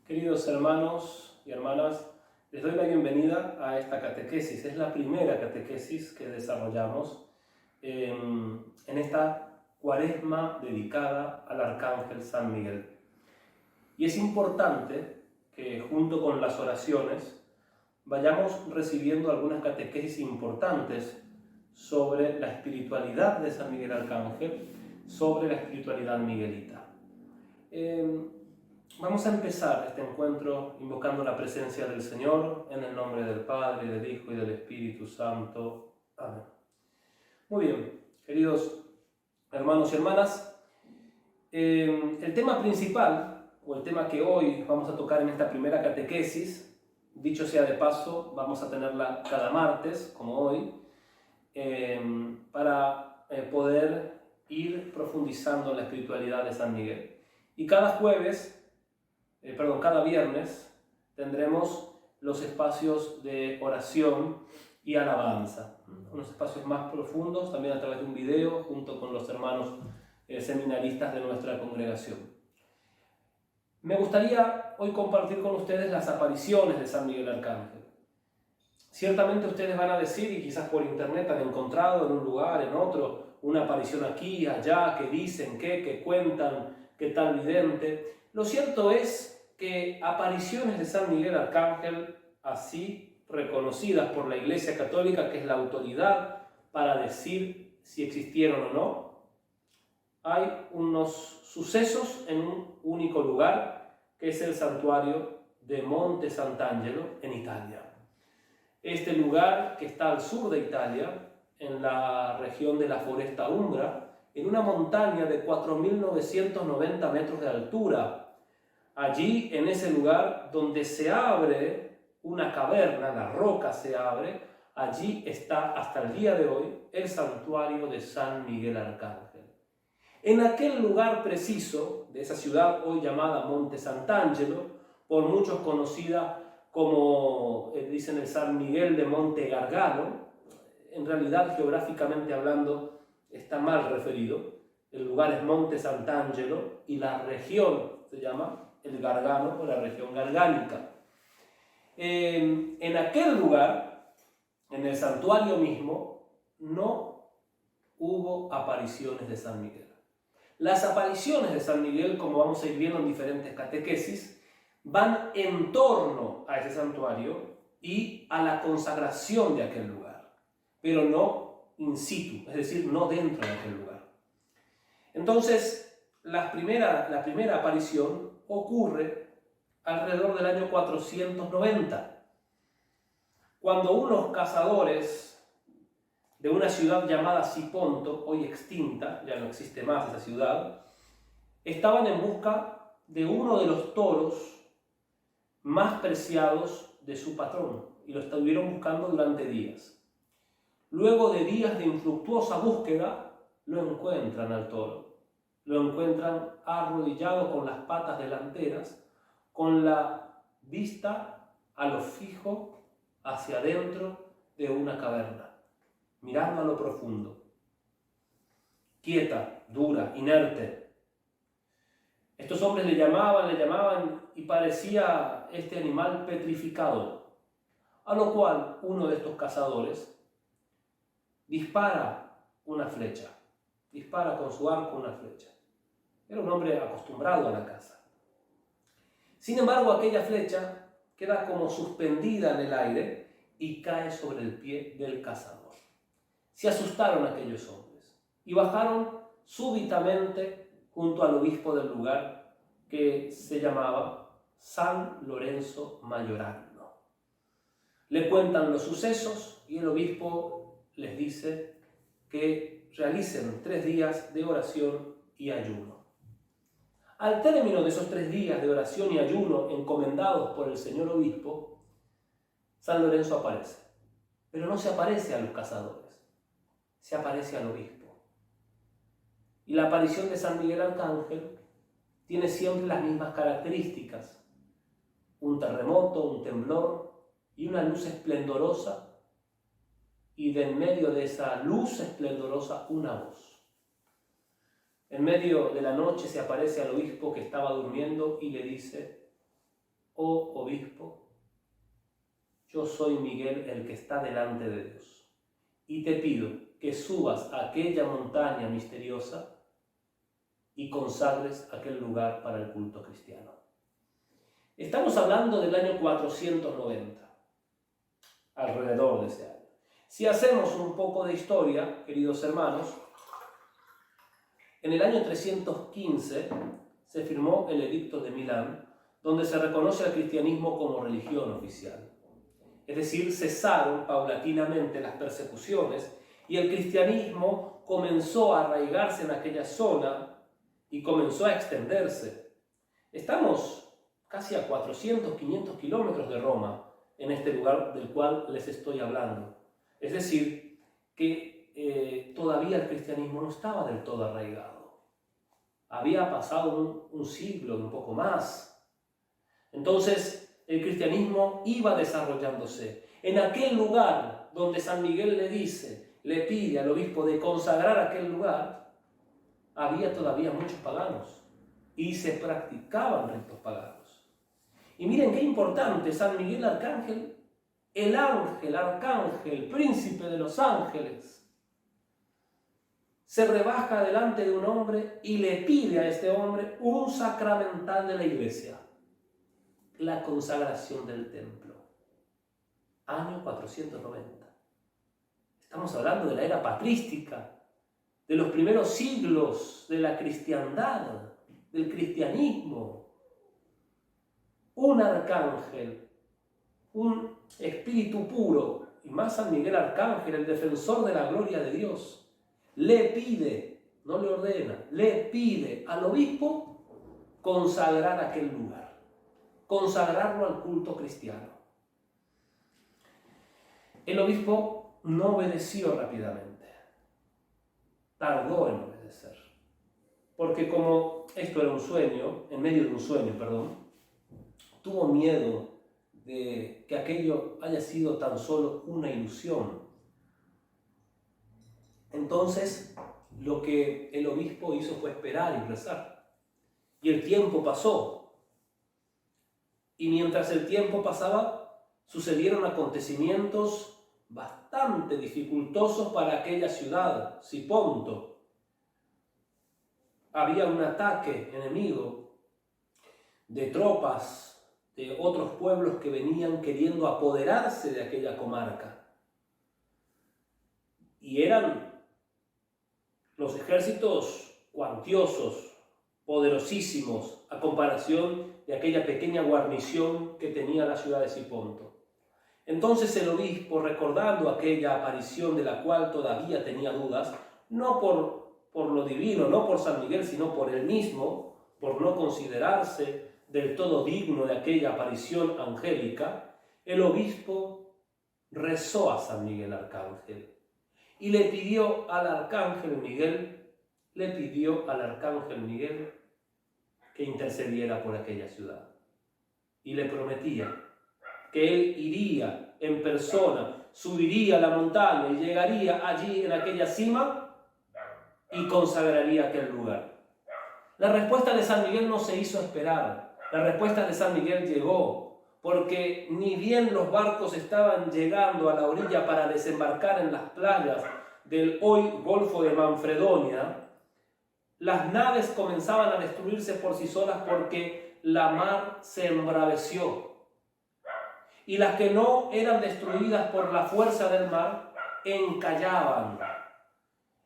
Queridos hermanos y hermanas, les doy la bienvenida a esta catequesis. Es la primera catequesis que desarrollamos en esta cuaresma dedicada al Arcángel San Miguel. Y es importante que junto con las oraciones vayamos recibiendo algunas catequesis importantes sobre la espiritualidad de San Miguel Arcángel, sobre la espiritualidad miguelita. Vamos a empezar este encuentro invocando la presencia del Señor en el nombre del Padre, del Hijo y del Espíritu Santo. Amén. Muy bien, queridos hermanos y hermanas, el tema principal, o el tema que hoy vamos a tocar en esta primera catequesis, dicho sea de paso, vamos a tenerla cada martes, como hoy, para poder ir profundizando en la espiritualidad de San Miguel. Y cada viernes tendremos los espacios de oración y alabanza, unos espacios más profundos, también a través de un video, junto con los hermanos seminaristas de nuestra congregación. Me gustaría hoy compartir con ustedes las apariciones de San Miguel Arcángel. Ciertamente ustedes van a decir, y quizás por internet han encontrado en un lugar, en otro, una aparición aquí, allá, que dicen, que cuentan, que tal vidente. Lo cierto es que apariciones de San Miguel Arcángel, así reconocidas por la Iglesia Católica, que es la autoridad para decir si existieron o no, hay unos sucesos en un único lugar, que es el santuario de Monte Sant'Angelo en Italia. Este lugar, que está al sur de Italia, en la región de la Foresta Umbra, en una montaña de 4.990 metros de altura. Allí, en ese lugar donde se abre una caverna, la roca se abre, allí está hasta el día de hoy el santuario de San Miguel Arcángel. En aquel lugar preciso de esa ciudad hoy llamada Monte Sant'Angelo, por muchos conocida como, dicen, el San Miguel de Monte Gargano, en realidad geográficamente hablando está mal referido. El lugar es Monte Sant'Angelo y la región se llama el Gargano o la región gargánica. En aquel lugar, en el santuario mismo, no hubo apariciones de San Miguel. Las apariciones de San Miguel, como vamos a ir viendo en diferentes catequesis, van en torno a ese santuario y a la consagración de aquel lugar, pero no in situ, es decir, no dentro de aquel lugar. Entonces, la primera aparición ocurre alrededor del año 490, cuando unos cazadores de una ciudad llamada Siponto, hoy extinta, ya no existe más esa ciudad, estaban en busca de uno de los toros más preciados de su patrón, y lo estuvieron buscando durante días. Luego de días de infructuosa búsqueda, lo encuentran al toro. Lo encuentran arrodillado con las patas delanteras, con la vista a lo fijo hacia adentro de una caverna, mirando a lo profundo. Quieta, dura, inerte. Estos hombres le llamaban y parecía este animal petrificado, a lo cual uno de estos cazadores dispara una flecha, dispara con su arco una flecha. Era un hombre acostumbrado a la caza. Sin embargo, aquella flecha queda como suspendida en el aire y cae sobre el pie del cazador. Se asustaron aquellos hombres y bajaron súbitamente junto al obispo del lugar, que se llamaba San Lorenzo Maiorano. Le cuentan los sucesos y el obispo les dice que realicen 3 días de oración y ayuno. Al término de esos 3 días de oración y ayuno encomendados por el señor obispo, San Lorenzo aparece. Pero no se aparece a los cazadores, se aparece al obispo. Y la aparición de San Miguel Arcángel tiene siempre las mismas características: un terremoto, un temblor y una luz esplendorosa, y de en medio de esa luz esplendorosa una voz. En medio de la noche se aparece al obispo que estaba durmiendo y le dice: oh obispo, yo soy Miguel el que está delante de Dios, y te pido que subas a aquella montaña misteriosa y consagres aquel lugar para el culto cristiano. Estamos hablando del año 490, alrededor de ese año. Si hacemos un poco de historia, queridos hermanos, en el año 315 se firmó el Edicto de Milán, donde se reconoce al cristianismo como religión oficial. Es decir, cesaron paulatinamente las persecuciones y el cristianismo comenzó a arraigarse en aquella zona y comenzó a extenderse. Estamos casi a 400, 500 kilómetros de Roma, en este lugar del cual les estoy hablando. Es decir, que todavía el cristianismo no estaba del todo arraigado. Había pasado un siglo y un poco más. Entonces, el cristianismo iba desarrollándose. En aquel lugar donde San Miguel le pide al obispo de consagrar aquel lugar, había todavía muchos paganos y se practicaban ritos paganos. Y miren qué importante, San Miguel Arcángel, el ángel, arcángel, príncipe de los ángeles, se rebaja delante de un hombre y le pide a este hombre un sacramental de la iglesia, la consagración del templo. Año 490. Estamos hablando de la era patrística, de los primeros siglos de la cristiandad, del cristianismo. Un arcángel, un espíritu puro, y más San Miguel Arcángel, el defensor de la gloria de Dios, le pide, no le ordena, le pide al obispo consagrar aquel lugar, consagrarlo al culto cristiano. El obispo no obedeció rápidamente, tardó en obedecer, porque como esto era un sueño, en medio de un sueño, tuvo miedo de que aquello haya sido tan solo una ilusión. Entonces, lo que el obispo hizo fue esperar y rezar. Y el tiempo pasó. Y mientras el tiempo pasaba, sucedieron acontecimientos bastante dificultosos para aquella ciudad, Siponto. Había un ataque enemigo de tropas de otros pueblos que venían queriendo apoderarse de aquella comarca. Y eran los ejércitos cuantiosos, poderosísimos, a comparación de aquella pequeña guarnición que tenía la ciudad de Siponto. Entonces el obispo, recordando aquella aparición de la cual todavía tenía dudas, no por lo divino, no por San Miguel, sino por él mismo, por no considerarse del todo digno de aquella aparición angélica, el obispo rezó a San Miguel Arcángel y le pidió al Arcángel Miguel que intercediera por aquella ciudad. Y le prometía que él iría en persona, subiría a la montaña y llegaría allí en aquella cima y consagraría aquel lugar. La respuesta de San Miguel no se hizo esperar. La respuesta de San Miguel llegó, porque ni bien los barcos estaban llegando a la orilla para desembarcar en las playas del hoy Golfo de Manfredonia, las naves comenzaban a destruirse por sí solas porque la mar se embraveció. Y las que no eran destruidas por la fuerza del mar, encallaban.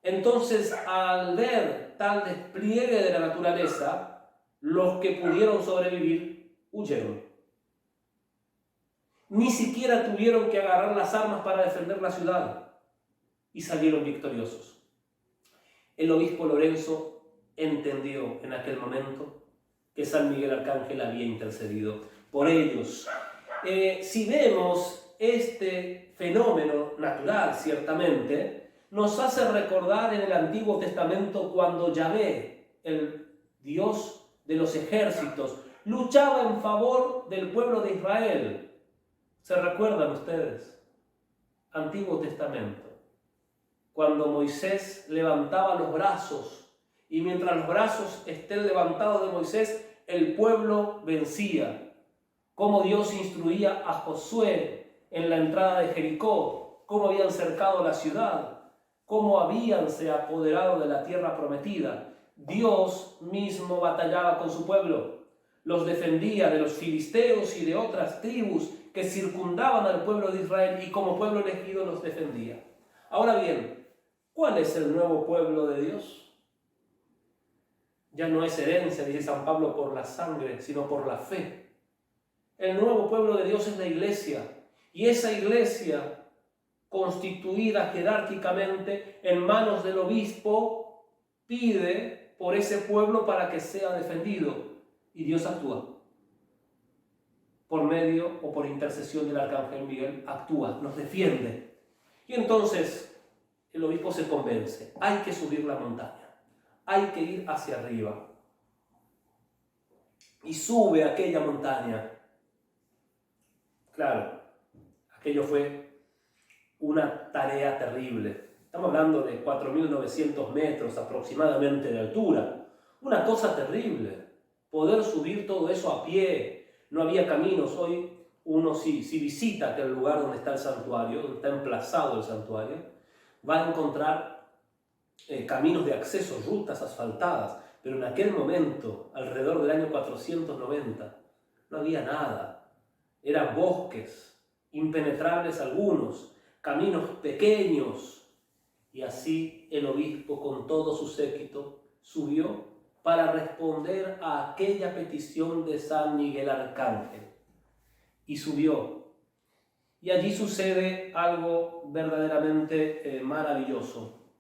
Entonces, al ver tal despliegue de la naturaleza, los que pudieron sobrevivir huyeron. Ni siquiera tuvieron que agarrar las armas para defender la ciudad y salieron victoriosos. El obispo Lorenzo entendió en aquel momento que San Miguel Arcángel había intercedido por ellos. Si vemos este fenómeno natural, ciertamente, nos hace recordar en el Antiguo Testamento cuando Yahvé, el Dios de los ejércitos, luchaba en favor del pueblo de Israel. ¿Se recuerdan ustedes? Antiguo Testamento. Cuando Moisés levantaba los brazos y mientras los brazos estén levantados de Moisés, el pueblo vencía. cómo Dios instruía a Josué en la entrada de Jericó, cómo habían cercado la ciudad, cómo habíanse apoderado de la tierra prometida. Dios mismo batallaba con su pueblo, los defendía de los filisteos y de otras tribus que circundaban al pueblo de Israel, y como pueblo elegido los defendía. Ahora bien, ¿cuál es el nuevo pueblo de Dios? Ya no es herencia, dice San Pablo, por la sangre, sino por la fe. El nuevo pueblo de Dios es la iglesia, y esa iglesia, constituida jerárquicamente en manos del obispo, pide por ese pueblo para que sea defendido, y Dios actúa. Por medio o por intercesión del arcángel Miguel, actúa, nos defiende. Y entonces el obispo se convence, hay que subir la montaña, hay que ir hacia arriba. Y sube aquella montaña. Claro, aquello fue una tarea terrible. Estamos hablando de 4.900 metros aproximadamente de altura. Una cosa terrible. Poder subir todo eso a pie. No había caminos. Hoy uno si visita aquel lugar donde está el santuario, donde está emplazado el santuario, va a encontrar caminos de acceso, rutas asfaltadas. Pero en aquel momento, alrededor del año 490, no había nada. Eran bosques, impenetrables algunos, caminos pequeños. Y así el obispo, con todo su séquito, subió para responder a aquella petición de San Miguel Arcángel. Y subió. Y allí sucede algo verdaderamente maravilloso.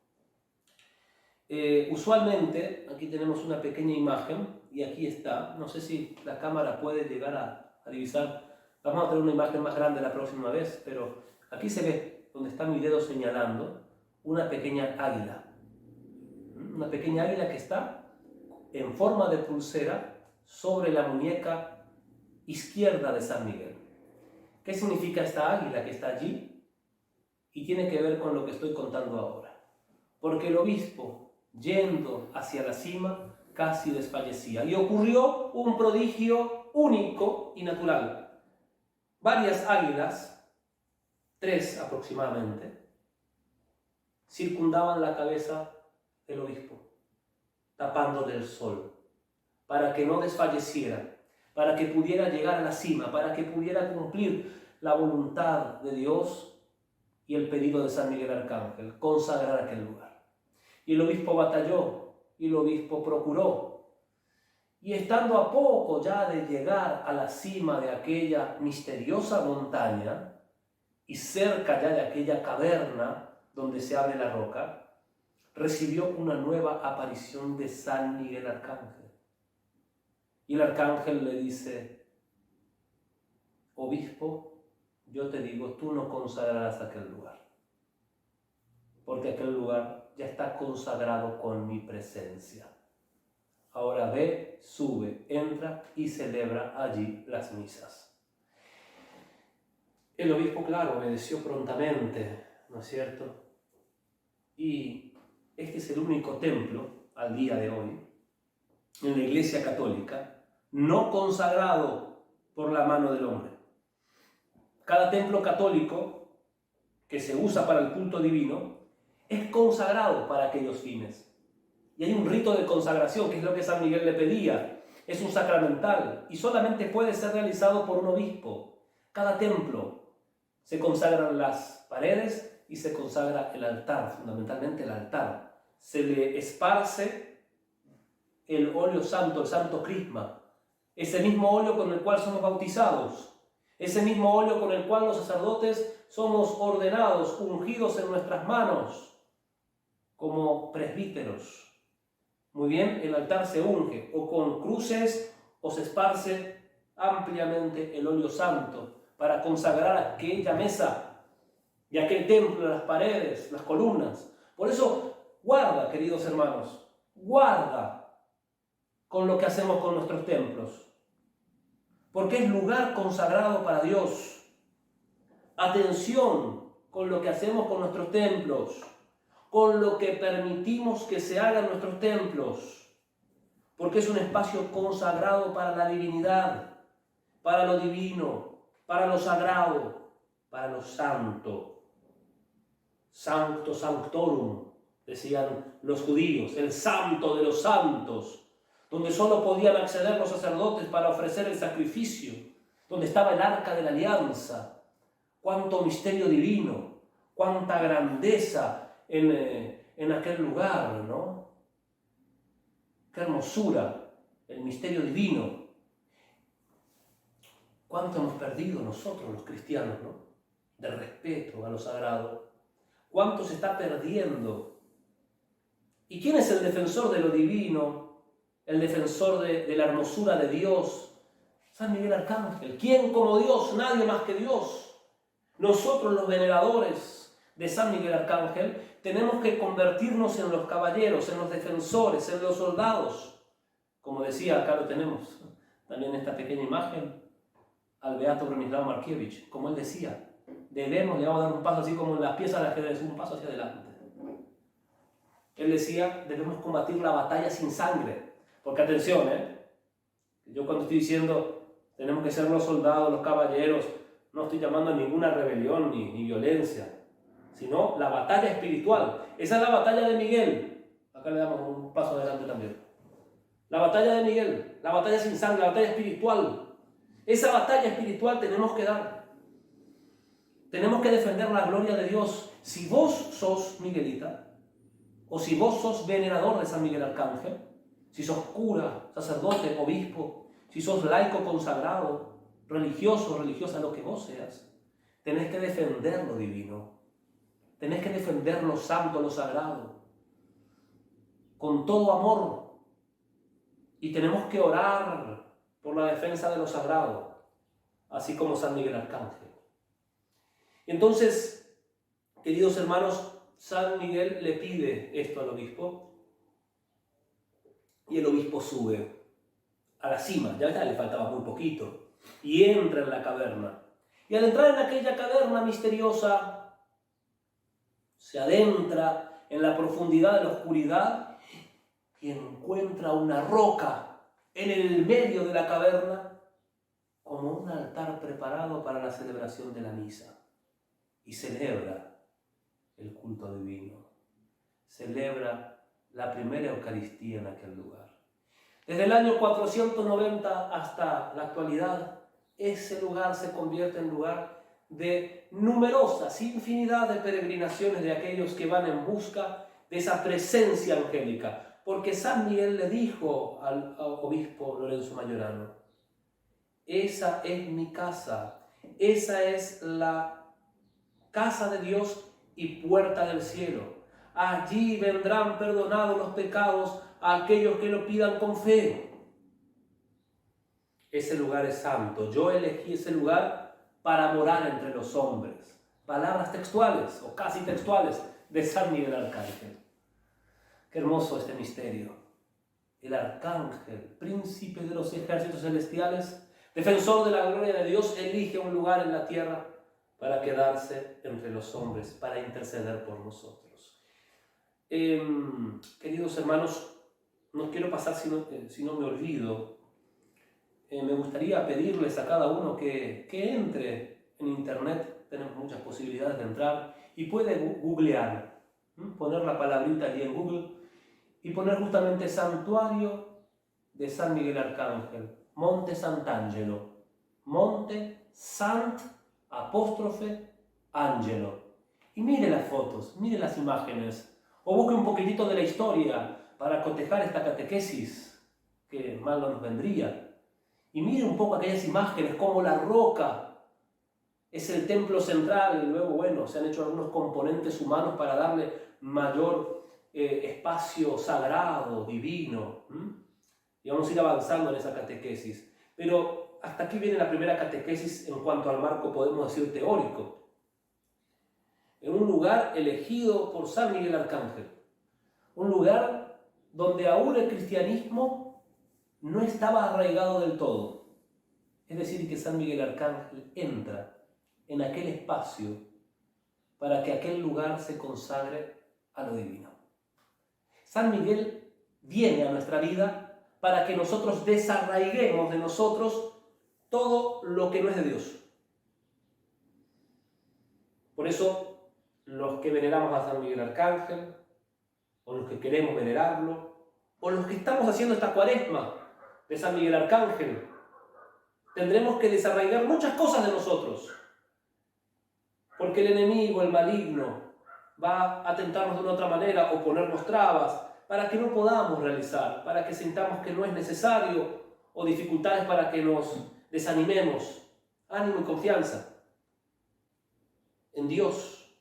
Usualmente, aquí tenemos una pequeña imagen, y aquí está, no sé si la cámara puede llegar a divisar, vamos a tener una imagen más grande la próxima vez, pero aquí se ve, donde está mi dedo señalando, una pequeña águila que está en forma de pulsera sobre la muñeca izquierda de San Miguel. ¿Qué significa esta águila que está allí? Y tiene que ver con lo que estoy contando ahora. Porque el obispo, yendo hacia la cima, casi desfallecía. Y ocurrió un prodigio único y natural. Varias águilas, 3 aproximadamente, circundaban la cabeza del obispo, tapándole el sol, para que no desfalleciera, para que pudiera llegar a la cima, para que pudiera cumplir la voluntad de Dios y el pedido de San Miguel Arcángel, consagrar aquel lugar. Y el obispo batalló, y el obispo procuró. Y estando a poco ya de llegar a la cima de aquella misteriosa montaña, y cerca ya de aquella caverna donde se abre la roca, recibió una nueva aparición de San Miguel Arcángel. Y el arcángel le dice: obispo, yo te digo, tú no consagrarás aquel lugar, porque aquel lugar ya está consagrado con mi presencia. Ahora ve, sube, entra y celebra allí las misas. El obispo, claro, obedeció prontamente, ¿no es cierto? Y este es el único templo, al día de hoy, en la Iglesia Católica, no consagrado por la mano del hombre. Cada templo católico que se usa para el culto divino es consagrado para aquellos fines. Y hay un rito de consagración, que es lo que San Miguel le pedía. Es un sacramental y solamente puede ser realizado por un obispo. Cada templo se consagran las paredes y se consagra el altar, fundamentalmente el altar. Se le esparce el óleo santo, el santo crisma, ese mismo óleo con el cual somos bautizados, ese mismo óleo con el cual los sacerdotes somos ordenados, ungidos en nuestras manos como presbíteros. Muy bien, el altar se unge o con cruces o se esparce ampliamente el óleo santo para consagrar aquella mesa y aquel templo, las paredes, las columnas. Por eso, guarda, queridos hermanos, guarda con lo que hacemos con nuestros templos, porque es lugar consagrado para Dios. Atención con lo que hacemos con nuestros templos, con lo que permitimos que se haga en nuestros templos, porque es un espacio consagrado para la divinidad. para lo divino, para lo sagrado, para lo santo. Sancto sanctorum, decían los judíos, el santo de los santos, donde solo podían acceder los sacerdotes para ofrecer el sacrificio, donde estaba el arca de la alianza. Cuánto misterio divino, cuánta grandeza en aquel lugar, ¿no? Qué hermosura, el misterio divino. Cuánto hemos perdido nosotros los cristianos, ¿no? Del respeto a lo sagrado. Cuánto se está perdiendo. ¿Y quién es el defensor de lo divino? El defensor de la hermosura de Dios. San Miguel Arcángel. ¿Quién como Dios? Nadie más que Dios. Nosotros los veneradores de San Miguel Arcángel tenemos que convertirnos en los caballeros, en los defensores, en los soldados. Como decía, acá lo tenemos, también esta pequeña imagen, al beato Bronislaw Markiewicz. Como él decía, le vamos a dar un paso así como en las piezas de ajedrez, un paso hacia adelante. Él decía, debemos combatir la batalla sin sangre. Porque atención, yo cuando estoy diciendo, tenemos que ser los soldados, los caballeros, no estoy llamando a ninguna rebelión ni violencia, sino la batalla espiritual. Esa es la batalla de Miguel. Acá le damos un paso adelante también. La batalla de Miguel, la batalla sin sangre, la batalla espiritual. Esa batalla espiritual tenemos que dar. Tenemos que defender la gloria de Dios. Si vos sos miguelita, o si vos sos venerador de San Miguel Arcángel, si sos cura, sacerdote, obispo, si sos laico consagrado, religioso, religiosa, lo que vos seas, tenés que defender lo divino. Tenés que defender lo santo, lo sagrado, con todo amor. Y tenemos que orar por la defensa de lo sagrado, así como San Miguel Arcángel. Entonces, queridos hermanos, San Miguel le pide esto al obispo y el obispo sube a la cima, ya le faltaba muy poquito, y entra en la caverna. Y al entrar en aquella caverna misteriosa, se adentra en la profundidad de la oscuridad y encuentra una roca en el medio de la caverna como un altar preparado para la celebración de la misa. Y celebra el culto divino. Celebra la primera Eucaristía en aquel lugar. Desde el año 490 hasta la actualidad, ese lugar se convierte en lugar de numerosas, infinidad de peregrinaciones de aquellos que van en busca de esa presencia angélica. Porque San Miguel le dijo al obispo Lorenzo Mayorano, esa es mi casa, esa es la casa de Dios y puerta del cielo. Allí vendrán perdonados los pecados a aquellos que lo pidan con fe. Ese lugar es santo. Yo elegí ese lugar para morar entre los hombres. Palabras textuales o casi textuales de San Miguel Arcángel. Qué hermoso este misterio. El arcángel, príncipe de los ejércitos celestiales, defensor de la gloria de Dios, elige un lugar en la tierra para quedarse entre los hombres, para interceder por nosotros. Queridos hermanos, no quiero pasar si no me olvido. Me gustaría pedirles a cada uno que entre en internet, tenemos muchas posibilidades de entrar, y puede googlear, poner la palabrita allí en Google, y poner justamente Santuario de San Miguel Arcángel, Monte Sant'Angelo, Monte Sant apóstrofe Angelo. Y mire las fotos, mire las imágenes, o busque un poquitito de la historia para cotejar esta catequesis, que mal no nos vendría. Y mire un poco aquellas imágenes, como la roca es el templo central, y luego, bueno, se han hecho algunos componentes humanos para darle mayor espacio sagrado, divino. Y vamos a ir avanzando en esa catequesis. Pero hasta aquí viene la primera catequesis en cuanto al marco, podemos decir, teórico. En un lugar elegido por San Miguel Arcángel. Un lugar donde aún el cristianismo no estaba arraigado del todo. Es decir, que San Miguel Arcángel entra en aquel espacio para que aquel lugar se consagre a lo divino. San Miguel viene a nuestra vida para que nosotros desarraiguemos de nosotros todo lo que no es de Dios. Por eso, los que veneramos a San Miguel Arcángel, o los que queremos venerarlo, o los que estamos haciendo esta cuaresma de San Miguel Arcángel, tendremos que desarraigar muchas cosas de nosotros, porque el enemigo, el maligno, va a tentarnos de una otra manera o ponernos trabas para que no podamos realizar, para que sintamos que no es necesario, o dificultades para que nos desanimemos. Ánimo y confianza en Dios,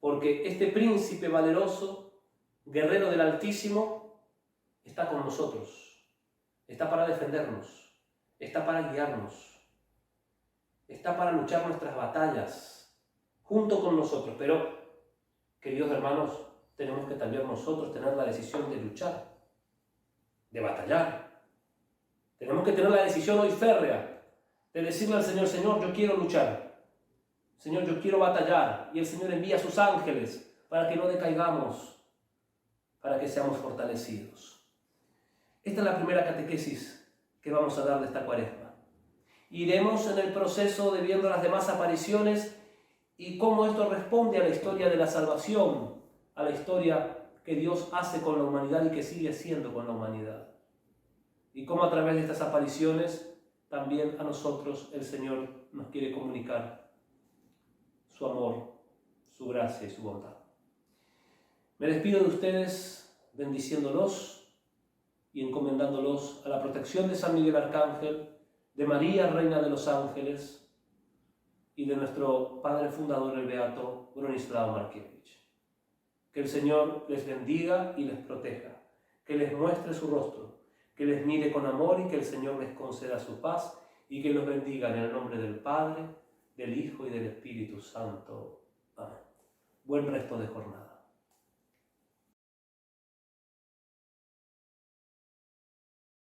porque este príncipe valeroso, guerrero del Altísimo, está con nosotros, está para defendernos, está para guiarnos, está para luchar nuestras batallas junto con nosotros. Pero, queridos hermanos, tenemos que también nosotros tener la decisión de luchar, de batallar. Tenemos que tener la decisión hoy férrea de decirle al Señor: Señor, yo quiero luchar. Señor, yo quiero batallar. Y el Señor envía a sus ángeles para que no decaigamos, para que seamos fortalecidos. Esta es la primera catequesis que vamos a dar de esta cuaresma. Iremos en el proceso de viendo las demás apariciones y cómo esto responde a la historia de la salvación, a la historia que Dios hace con la humanidad y que sigue haciendo con la humanidad. Y cómo a través de estas apariciones también a nosotros el Señor nos quiere comunicar su amor, su gracia y su bondad. Me despido de ustedes bendiciéndolos y encomendándolos a la protección de San Miguel Arcángel, de María, Reina de los Ángeles, y de nuestro Padre Fundador, el Beato Bronislaw Markiewicz. Que el Señor les bendiga y les proteja, que les muestre su rostro, que les mire con amor y que el Señor les conceda su paz y que los bendiga en el nombre del Padre, del Hijo y del Espíritu Santo. Amén. Buen resto de jornada.